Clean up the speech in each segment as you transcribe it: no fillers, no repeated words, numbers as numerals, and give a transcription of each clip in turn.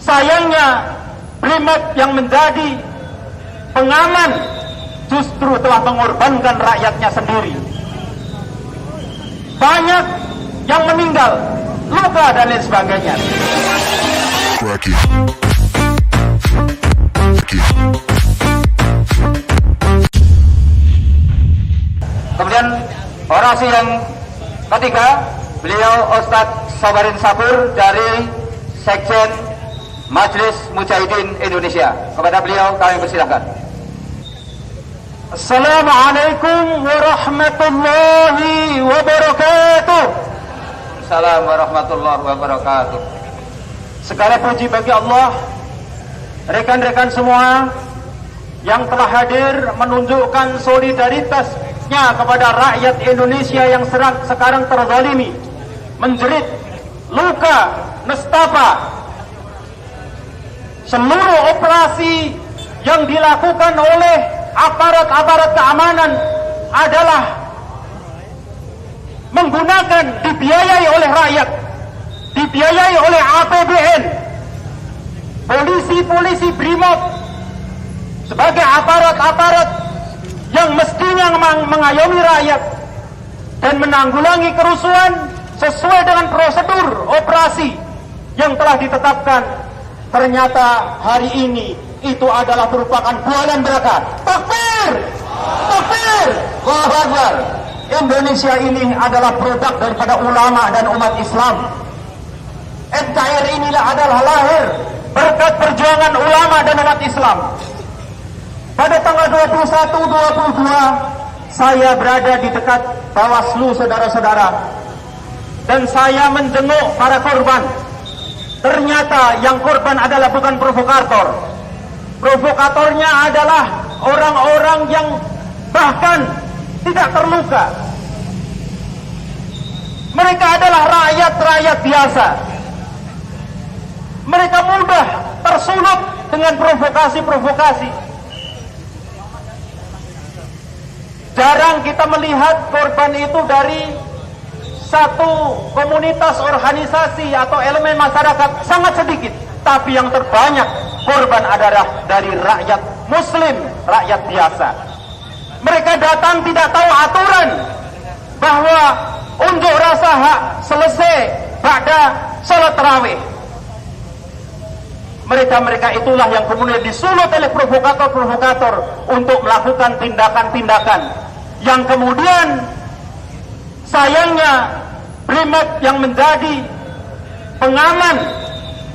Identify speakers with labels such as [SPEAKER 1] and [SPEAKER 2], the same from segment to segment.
[SPEAKER 1] Sayangnya Brimob yang menjadi pengaman justru telah mengorbankan rakyatnya sendiri. Banyak yang meninggal, luka dan lain sebagainya. Kemudian orasi yang ketiga, beliau Ustadz Sabarin Sabur dari Sekjen Majelis Mujahidin Indonesia. Kepada beliau kami persilahkan. Assalamualaikum warahmatullahi wabarakatuh. Assalamualaikum warahmatullahi wabarakatuh. Segala puji bagi Allah, rekan-rekan semua yang telah hadir menunjukkan solidaritasnya kepada rakyat Indonesia yang sekarang terzalimi, menjerit, luka, nestapa. Seluruh operasi yang dilakukan oleh aparat-aparat keamanan adalah menggunakan, dibiayai oleh rakyat, dibiayai oleh APBN. Polisi-polisi Brimob sebagai aparat-aparat yang mestinya mengayomi rakyat dan menanggulangi kerusuhan sesuai dengan prosedur operasi yang telah ditetapkan. Ternyata hari ini itu adalah merupakan bualan belaka. Takbir! Takbir! Allahu Akbar! Indonesia ini adalah produk daripada ulama dan umat Islam. NKRI inilah adalah lahir berkat perjuangan ulama dan umat Islam. Pada tanggal 21-22 saya berada di dekat Bawaslu, saudara-saudara, dan saya menjenguk para korban. Ternyata yang korban adalah bukan provokator. Provokatornya adalah orang-orang yang bahkan tidak terluka. Mereka adalah rakyat-rakyat biasa. Mereka mudah tersulut dengan provokasi-provokasi. Jarang kita melihat korban itu dari satu komunitas, organisasi atau elemen masyarakat, sangat sedikit. Tapi yang terbanyak korban adalah dari rakyat muslim, rakyat biasa. Mereka datang tidak tahu aturan bahwa unjuk rasa hak selesai pada sholat tarawih. Mereka itulah yang kemudian disulut oleh provokator-provokator untuk melakukan tindakan-tindakan yang kemudian sayangnya Brimob yang menjadi pengaman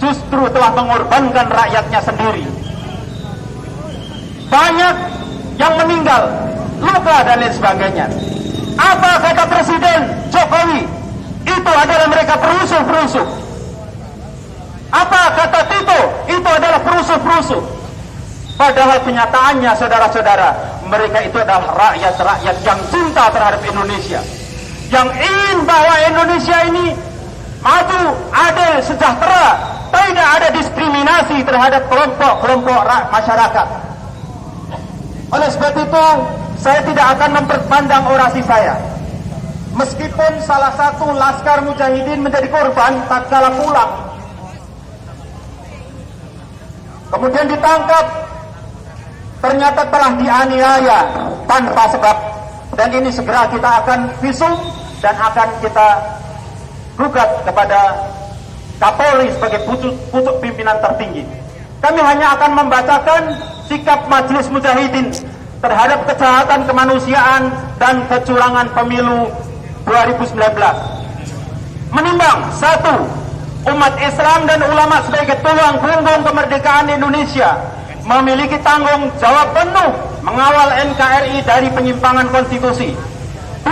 [SPEAKER 1] justru telah mengorbankan rakyatnya sendiri. Banyak yang meninggal, luka dan lain sebagainya. Apa kata Presiden Jokowi? Itu adalah mereka perusuh-perusuh. Apa kata Tito? Itu adalah perusuh-perusuh. Padahal kenyataannya, saudara-saudara, mereka itu adalah rakyat-rakyat yang cinta terhadap Indonesia, yang ingin bahwa Indonesia ini maju, adil, sejahtera, tidak ada diskriminasi terhadap kelompok-kelompok masyarakat. Oleh sebab itu, saya tidak akan memperpanjang orasi saya. Meskipun salah satu laskar mujahidin menjadi korban tatkala pulang, kemudian ditangkap, ternyata telah dianiaya tanpa sebab. Dan ini segera kita akan visum dan akan kita gugat kepada Kapolri sebagai pucuk pimpinan tertinggi. Kami hanya akan membacakan sikap Majelis Mujahidin terhadap kejahatan kemanusiaan dan kecurangan pemilu 2019. Menimbang, 1. Umat Islam dan ulama sebagai tulang punggung kemerdekaan Indonesia memiliki tanggung jawab penuh mengawal NKRI dari penyimpangan konstitusi. 2.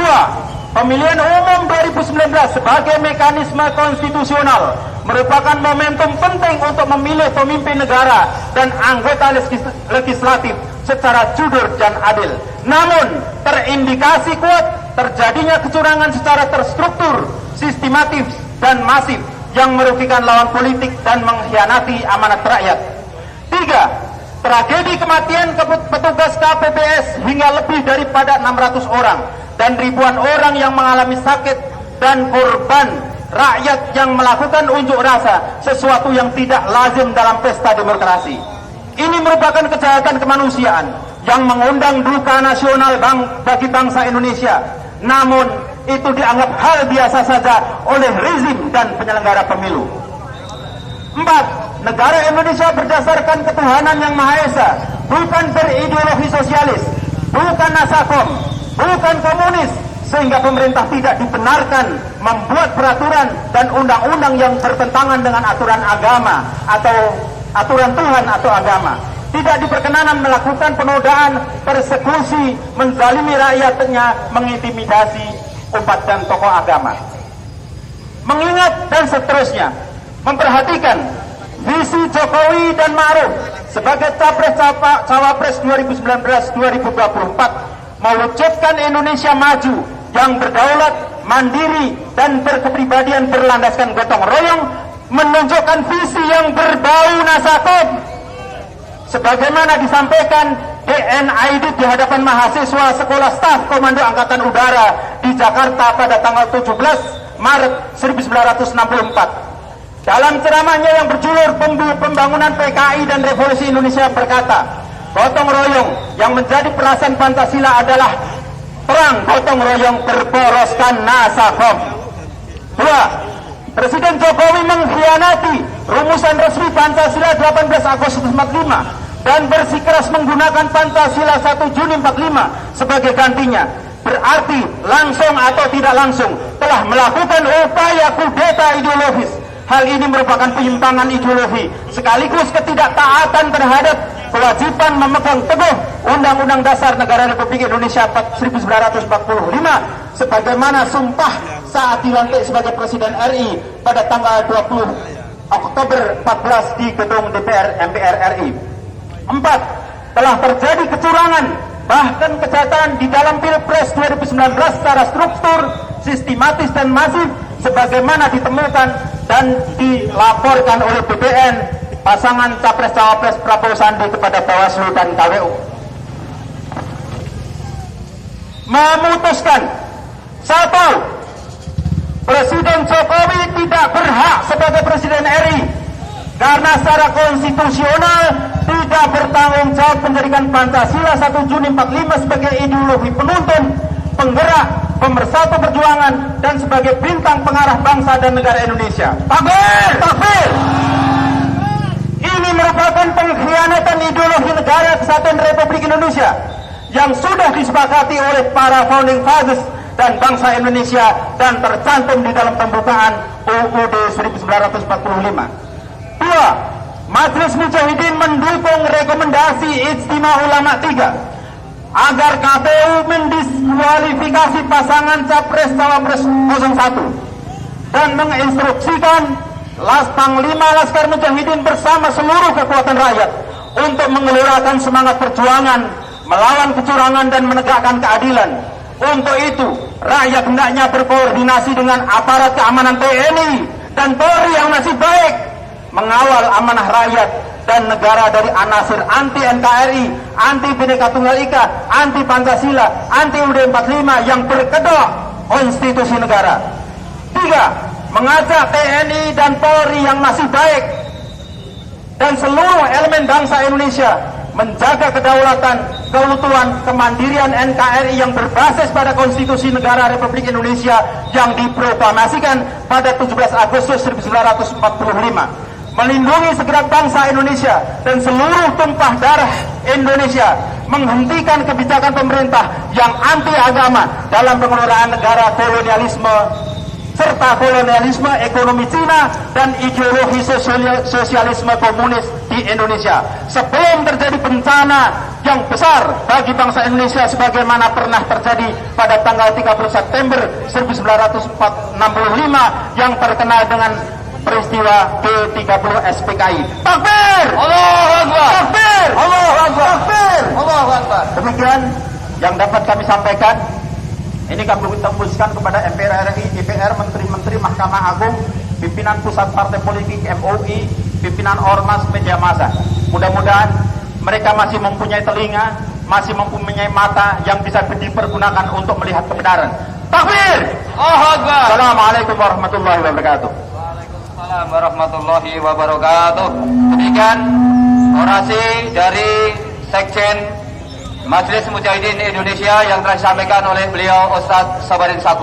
[SPEAKER 1] Pemilihan umum 2019 sebagai mekanisme konstitusional merupakan momentum penting untuk memilih pemimpin negara dan anggota legislatif secara jujur dan adil. Namun, terindikasi kuat terjadinya kecurangan secara terstruktur, sistematis, dan masif yang merugikan lawan politik dan mengkhianati amanat rakyat. 3. Tragedi kematian petugas KPPS hingga lebih daripada 600 orang dan ribuan orang yang mengalami sakit dan korban rakyat yang melakukan unjuk rasa, sesuatu yang tidak lazim dalam pesta demokrasi. Ini merupakan kejahatan kemanusiaan yang mengundang duka nasional bagi bangsa Indonesia. Namun itu dianggap hal biasa saja oleh rezim dan penyelenggara pemilu. 4. Negara Indonesia berdasarkan ketuhanan yang Maha Esa, bukan berideologi sosialis, bukan nasakom, bukan komunis, sehingga pemerintah tidak dibenarkan membuat peraturan dan undang-undang yang bertentangan dengan aturan agama atau aturan Tuhan atau agama. Tidak diperkenanan melakukan penodaan, persekusi, menzalimi rakyatnya, mengintimidasi umat dan tokoh agama. Mengingat dan seterusnya, memperhatikan visi Jokowi dan Ma'ruf sebagai Cawapres 2019-2024 mewujudkan Indonesia maju yang berdaulat, mandiri, dan berkepribadian berlandaskan gotong royong, menunjukkan visi yang berbau nasakom. Sebagaimana disampaikan DNID di hadapan mahasiswa Sekolah Staf Komando Angkatan Udara di Jakarta pada tanggal 17 Maret 1964. Dalam ceramahnya yang berjudul Pembangunan PKI dan Revolusi Indonesia berkata, gotong royong yang menjadi perasaan Pancasila adalah perang gotong royong berporoskan nasakom. 2. Presiden Jokowi mengkhianati rumusan resmi Pancasila 18 Agustus 45 dan bersikeras menggunakan Pancasila 1 Juni 45 sebagai gantinya. Berarti langsung atau tidak langsung telah melakukan upaya kudeta ideologis. Hal ini merupakan penyimpangan ideologi sekaligus ketidaktaatan terhadap kewajiban memegang teguh Undang-Undang Dasar Negara Republik Indonesia 1945 sebagaimana sumpah saat dilantik sebagai Presiden RI pada tanggal 20 Oktober 14 di gedung DPR MPR RI. 4. Telah terjadi kecurangan bahkan kejahatan di dalam Pilpres 2019 secara struktur, sistematis dan masif sebagaimana ditemukan dan dilaporkan oleh BPN pasangan Capres-Cawapres Prabowo Sandi kepada Bawaslu dan KWU. Memutuskan 1. Presiden Jokowi tidak berhak sebagai Presiden RI karena secara konstitusional tidak bertanggung jawab menjadikan Pancasila 1 Juni 45 sebagai ideologi penuntun, penggerak, pemersatu perjuangan dan sebagai bintang pengarah bangsa dan negara Indonesia. Takbir! Takbir! Ini merupakan pengkhianatan ideologi negara kesatuan Republik Indonesia yang sudah disepakati oleh para founding fathers dan bangsa Indonesia dan tercantum di dalam pembukaan UUD 1945. 2. Majelis Mujahidin mendukung rekomendasi Ijtima Ulama 3 agar KPU mendiskualifikasi pasangan Capres-Cawapres 01 dan menginstruksikan Panglima Laskar Mujahidin bersama seluruh kekuatan rakyat untuk menggelorakan semangat perjuangan melawan kecurangan dan menegakkan keadilan. Untuk itu, rakyat hendaknya berkoordinasi dengan aparat keamanan TNI dan Polri yang masih baik, mengawal amanah rakyat dan negara dari anasir anti NKRI, anti Bhinneka Tunggal Ika, anti Pancasila, anti UUD 45 yang berkedok konstitusi negara. 3. Mengajak TNI dan Polri yang masih baik dan seluruh elemen bangsa Indonesia menjaga kedaulatan, keutuhan, kemandirian NKRI yang berbasis pada konstitusi negara Republik Indonesia yang diproklamasikan pada 17 Agustus 1945. Melindungi segenap bangsa Indonesia dan seluruh tumpah darah Indonesia, menghentikan kebijakan pemerintah yang anti agama dalam pengelolaan negara kolonialisme serta kolonialisme ekonomi Cina dan ideologi sosialisme komunis di Indonesia. Sebelum terjadi bencana yang besar bagi bangsa Indonesia sebagaimana pernah terjadi pada tanggal 30 September 1965 yang terkenal dengan peristiwa G30 SPKI. Takbir! Allahu Akbar! Takbir! Allahu Akbar! Takbir! Allahu Akbar! Demikian yang dapat kami sampaikan. Ini kami tembuskan kepada MPR RI, DPR, Menteri-Menteri, Mahkamah Agung, pimpinan Pusat Partai Politik MUI, pimpinan Ormas, media massa. Mudah-mudahan mereka masih mempunyai telinga, masih mempunyai mata yang bisa dipergunakan untuk melihat kebenaran. Takbir.
[SPEAKER 2] Allahu Akbar.
[SPEAKER 1] Assalamualaikum warahmatullahi wabarakatuh.
[SPEAKER 2] Waalaikumsalam warahmatullahi wabarakatuh. Demikian orasi dari Sekjen Majelis Mujahidin Indonesia yang telah disampaikan oleh beliau Ustadz Sabarin Sakur.